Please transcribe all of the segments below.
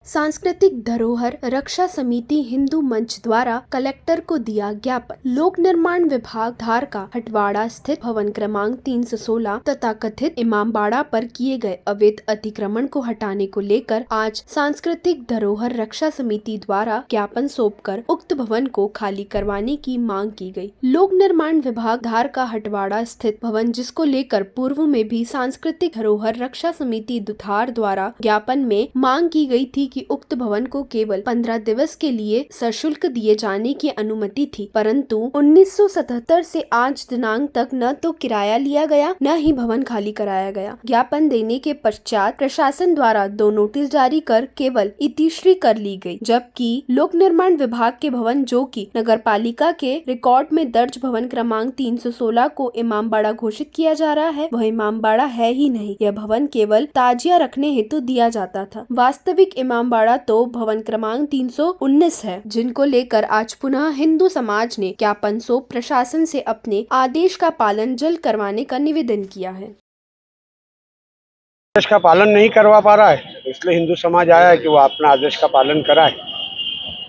सांस्कृतिक धरोहर रक्षा समिति हिंदू मंच द्वारा कलेक्टर को दिया ज्ञापन। लोक निर्माण विभाग धार का हटवाड़ा स्थित भवन क्रमांक 316 तथा कथित इमामबाड़ा पर किए गए अवैध अतिक्रमण को हटाने को लेकर आज सांस्कृतिक धरोहर रक्षा समिति द्वारा ज्ञापन सौंपकर उक्त भवन को खाली करवाने की मांग की गई। लोक निर्माण विभाग धार का हटवाड़ा स्थित भवन, जिसको लेकर पूर्व में भी सांस्कृतिक धरोहर रक्षा समिति धार द्वारा ज्ञापन में मांग की गई थी कि उक्त भवन को केवल 15 दिवस के लिए सशुल्क दिए जाने की अनुमति थी, परंतु 1977 से आज दिनांक तक न तो किराया लिया गया न ही भवन खाली कराया गया। ज्ञापन देने के पश्चात प्रशासन द्वारा 2 नोटिस जारी कर केवल इतिश्री कर ली गई, जबकि लोक निर्माण विभाग के भवन, जो कि नगर पालिका के रिकॉर्ड में दर्ज भवन क्रमांक 316 को इमामबाड़ा घोषित किया जा रहा है, वह इमामबाड़ा है ही नहीं। यह भवन केवल ताजिया रखने हेतु दिया जाता था। वास्तविक इमामबाड़ा तो भवन क्रमांक 319 है, जिनको लेकर आज पुनः हिंदू समाज ने ज्ञापन सौंप प्रशासन से अपने आदेश का पालन जल्द करवाने का निवेदन किया है। आदेश का पालन नहीं करवा पा रहा है, इसलिए हिंदू समाज आया है कि वो अपना आदेश का पालन कराए।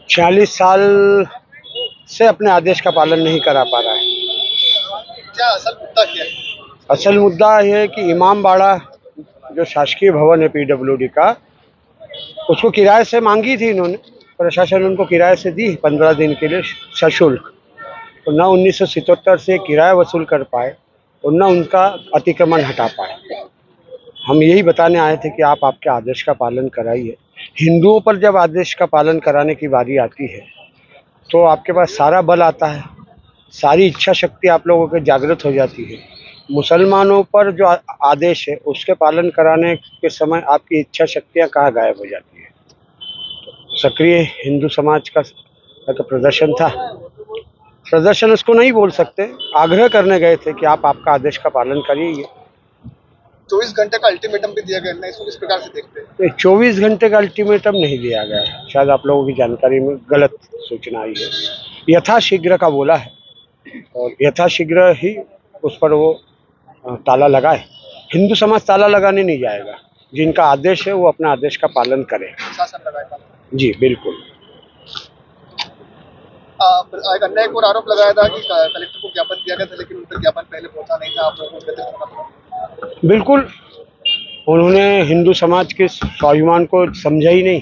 46 साल से अपने आदेश का पालन नहीं करा पा रहा है। क्या असल मुद्दा क्या है? असल मुद्दा यह है कि इमामबाड़ा जो शासकीय भवन है पीडब्ल्यूडी का, उसको किराए से मांगी थी इन्होंने। प्रशासन उनको किराए से दी 15 दिन के लिए सशुल्क। तो न 1977 से किराया वसूल कर पाए और न उनका अतिक्रमण हटा पाए। हम यही बताने आए थे कि आप आपके आदेश का पालन कराइए। हिंदुओं पर जब आदेश का पालन कराने की बारी आती है तो आपके पास सारा बल आता है, सारी इच्छा शक्ति आप लोगों के जागृत हो जाती है। मुसलमानों पर जो आदेश है उसके पालन कराने के समय आपकी इच्छा शक्तियाँ कहाँ गायब हो जाती है। तो सक्रिय हिंदू समाज का प्रदर्शन था। प्रदर्शन उसको नहीं बोल सकते, आग्रह करने गए थे कि आप आपका आदेश का पालन करिए। 24 घंटे का अल्टीमेटम भी दिया गया है, इसको किस प्रकार से देखते हैं? 24 घंटे का अल्टीमेटम नहीं दिया गया, शायद आप लोगों की जानकारी में गलत सूचना आई है। यथाशीघ्र का बोला है और यथाशीघ्र ही उस पर वो ताला लगाए। हिंदू समाज ताला लगाने नहीं जाएगा। जिनका आदेश है वो अपना आदेश का पालन करे। शासन लगाएगा जी बिल्कुल। एक अन्य एक और आरोप लगाया था कि कलेक्टर को ज्ञापन दिया गया था, लेकिन उन पर ज्ञापन पहले पहुंचा नहीं था। आप लोगों को बिल्कुल, उन्होंने हिंदू समाज के स्वाभिमान को समझा ही नहीं,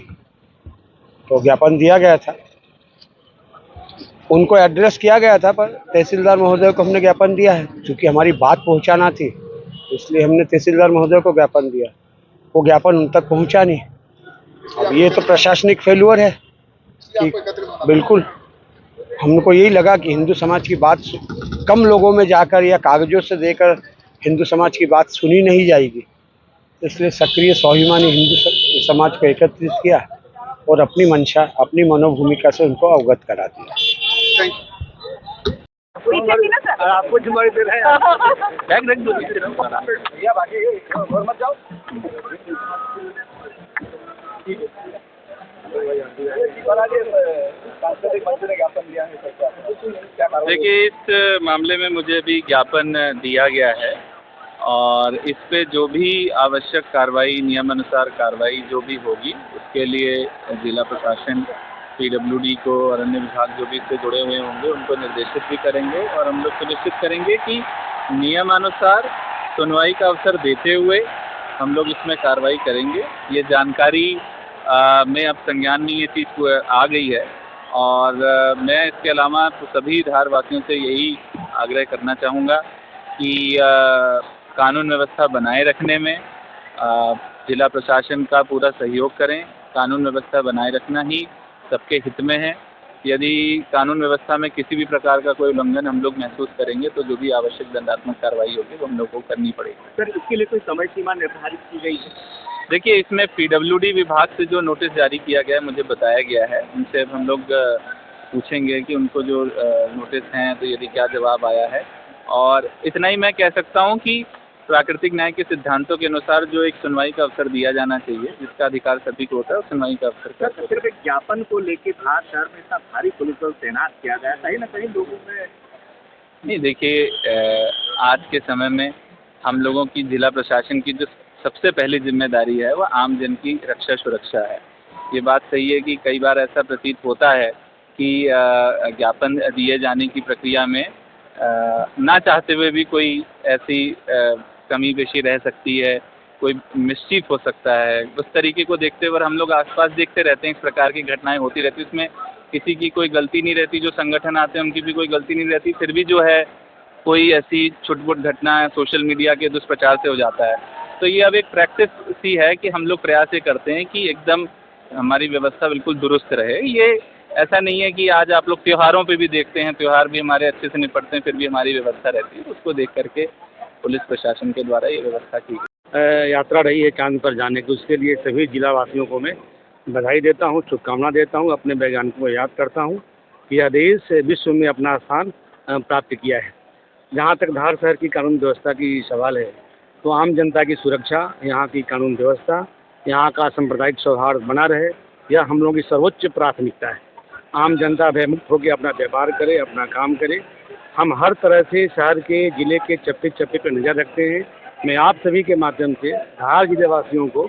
तो ज्ञापन दिया गया था। उनको एड्रेस किया गया था, पर तहसीलदार महोदय को हमने ज्ञापन दिया है। क्योंकि हमारी बात पहुंचाना थी, इसलिए हमने तहसीलदार महोदय को ज्ञापन दिया। वो ज्ञापन उन तक पहुंचा नहीं। अब ये तो प्रशासनिक फेल्यूर है कि बिल्कुल हमको यही लगा कि हिंदू समाज की बात कम लोगों में जाकर या कागजों से देकर हिंदू समाज की बात सुनी नहीं जाएगी। इसलिए सक्रिय स्वाभिमानी हिंदू समाज को एकत्रित किया और अपनी मंशा, अपनी मनोभूमिका से उनको अवगत करा दिया। आपको जिम्मेदारी दे रहे हैं। बैग रख दो भैया, बाकी और मत जाओ। देखिए, इस मामले में मुझे भी ज्ञापन दिया गया है और इस पे जो भी आवश्यक कार्रवाई, नियमानुसार कार्रवाई जो भी होगी, उसके लिए जिला प्रशासन, पीडब्ल्यूडी को और अन्य विभाग जो भी इससे जुड़े हुए होंगे उनको निर्देशित भी करेंगे और हम लोग सुनिश्चित करेंगे कि नियमानुसार सुनवाई का अवसर देते हुए हम लोग इसमें कार्रवाई करेंगे। ये जानकारी में अब संज्ञान में ये चीज़ आ गई है और मैं इसके अलावा तो सभी धार वासियों से यही आग्रह करना चाहूँगा कि कानून व्यवस्था बनाए रखने में जिला प्रशासन का पूरा सहयोग करें। कानून व्यवस्था बनाए रखना ही सबके हित में है। यदि कानून व्यवस्था में किसी भी प्रकार का कोई उल्लंघन हम लोग महसूस करेंगे तो जो भी आवश्यक दंडात्मक कार्रवाई होगी वो हम लोग को करनी पड़ेगी। सर, इसके लिए कोई समय सीमा निर्धारित की गई है? देखिए, इसमें पीडब्ल्यूडी विभाग से जो नोटिस जारी किया गया है, मुझे बताया गया है, उनसे हम लोग पूछेंगे कि उनको जो नोटिस हैं तो यदि क्या जवाब आया है। और इतना ही मैं कह सकता हूँ कि प्राकृतिक न्याय के सिद्धांतों के अनुसार जो एक सुनवाई का अवसर दिया जाना चाहिए, जिसका अधिकार सभी को होता है, उस सुनवाई का अवसर। सिर्फ एक ज्ञापन को लेकर धार शहर में इतना भारी पुलिस बल तैनात किया गया, कहीं ना कहीं लोगों में नहीं। देखिए, आज के समय में हम लोगों की जिला प्रशासन की जो सबसे पहली जिम्मेदारी है वो आम जन की रक्षा सुरक्षा है। ये बात सही है कि कई बार ऐसा प्रतीत होता है कि ज्ञापन दिए जाने की प्रक्रिया में ना चाहते हुए भी कोई ऐसी कमी पेशी रह सकती है, कोई मिसचीफ हो सकता है। उस तरीके को देखते हुए हम लोग आसपास देखते रहते हैं, इस प्रकार की घटनाएं होती रहती हैं। इसमें किसी की कोई गलती नहीं रहती, जो संगठन आते हैं उनकी भी कोई गलती नहीं रहती, फिर भी जो है कोई ऐसी छुटपुट घटना सोशल मीडिया के दुष्प्रचार से हो जाता है। तो ये अब एक प्रैक्टिस सी है कि हम लोग प्रयास ये करते हैं कि एकदम हमारी व्यवस्था बिल्कुल दुरुस्त रहे। ये ऐसा नहीं है कि आज आप लोग त्योहारों पे भी देखते हैं, त्यौहार भी हमारे अच्छे से निपटते हैं, फिर भी हमारी व्यवस्था रहती है। उसको देख करके पुलिस प्रशासन के द्वारा ये व्यवस्था की गई। यात्रा रही है चांद पर जाने की, उसके लिए सभी जिला वासियों को मैं बधाई देता हूँ, शुभकामना देता हूँ। अपने वैज्ञानिकों को याद करता हूँ कि यह देश विश्व में अपना स्थान प्राप्त किया है। जहाँ तक धार शहर की कानून व्यवस्था की सवाल है, तो आम जनता की सुरक्षा, यहाँ की कानून व्यवस्था, यहाँ का सांप्रदायिक सौहार्द बना रहे, यह हम लोगों की सर्वोच्च प्राथमिकता है। आम जनता भयमुक्त होकर अपना व्यापार करे, अपना काम करे। हम हर तरह से शहर के, जिले के चप्पे चप्पे पर नज़र रखते हैं। मैं आप सभी के माध्यम से धार जिले वासियों को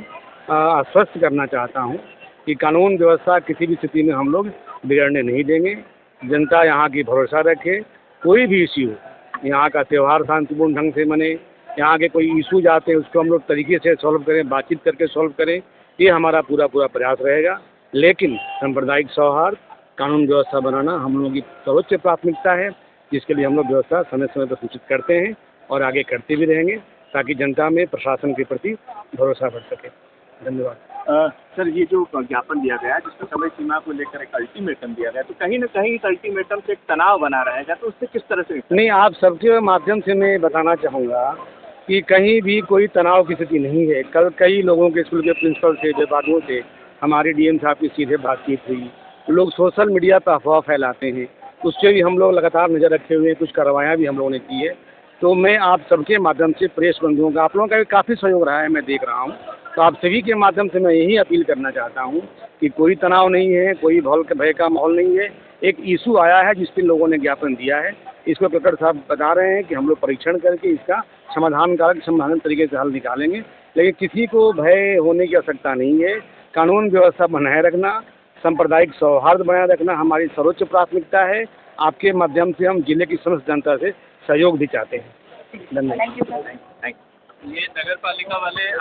आश्वस्त करना चाहता हूँ कि कानून व्यवस्था किसी भी स्थिति में हम लोग बिगड़ने नहीं देंगे। जनता यहाँ की भरोसा रखे। कोई भी इश्यू, यहाँ का त्यौहार शांतिपूर्ण ढंग से मने, यहाँ के कोई इशूज आते हैं उसको हम लोग तरीके से सॉल्व करें, बातचीत करके सॉल्व करें, ये हमारा पूरा प्रयास रहेगा। लेकिन सांप्रदायिक सौहार्द, कानून व्यवस्था बनाना हम लोगों की सर्वोच्च प्राथमिकता है, जिसके लिए हम लोग व्यवस्था समय समय पर सूचित करते हैं और आगे करते भी रहेंगे, ताकि जनता में प्रशासन के प्रति भरोसा बढ़ सके। धन्यवाद। सर, ये जो ज्ञापन दिया गया है जिसमें समय सीमा को लेकर एक अल्टीमेटम दिया गया, तो कहीं ना कहीं इस अल्टीमेटम से एक तनाव बना रहेगा, तो उससे किस तरह से? नहीं, आप सबके माध्यम से मैं बताना चाहूँगा कि कहीं भी कोई तनाव की स्थिति नहीं है। कल कई लोगों के स्कूल के प्रिंसिपल से, विभागों से हमारी डीएम साहब की सीधे बातचीत हुई। लोग सोशल मीडिया पर अफवाह फैलाते हैं, उससे भी हम लोग लगातार नज़र रखे हुए हैं, कुछ कार्रवाइयाँ भी हम लोगों ने की है। तो मैं आप सबके माध्यम से प्रेस बंधुओं का, आप लोगों का भी काफ़ी सहयोग रहा है, मैं देख रहा हूँ। तो आप सभी के माध्यम से मैं यही अपील करना चाहता हूँ कि कोई तनाव नहीं है, कोई भय का माहौल नहीं है। एक इशू आया है जिस पर लोगों ने ज्ञापन दिया है, इसको कलेक्टर साहब बता रहे हैं कि हम लोग परीक्षण करके इसका समाधान तरीके से हल निकालेंगे। लेकिन किसी को भय होने की आवश्यकता नहीं है। कानून व्यवस्था बनाए रखना, सांप्रदायिक सौहार्द बनाए रखना हमारी सर्वोच्च प्राथमिकता है। आपके माध्यम से हम जिले की समस्त जनता से सहयोग भी चाहते हैं। धन्यवाद। ये नगर पालिका वाले आज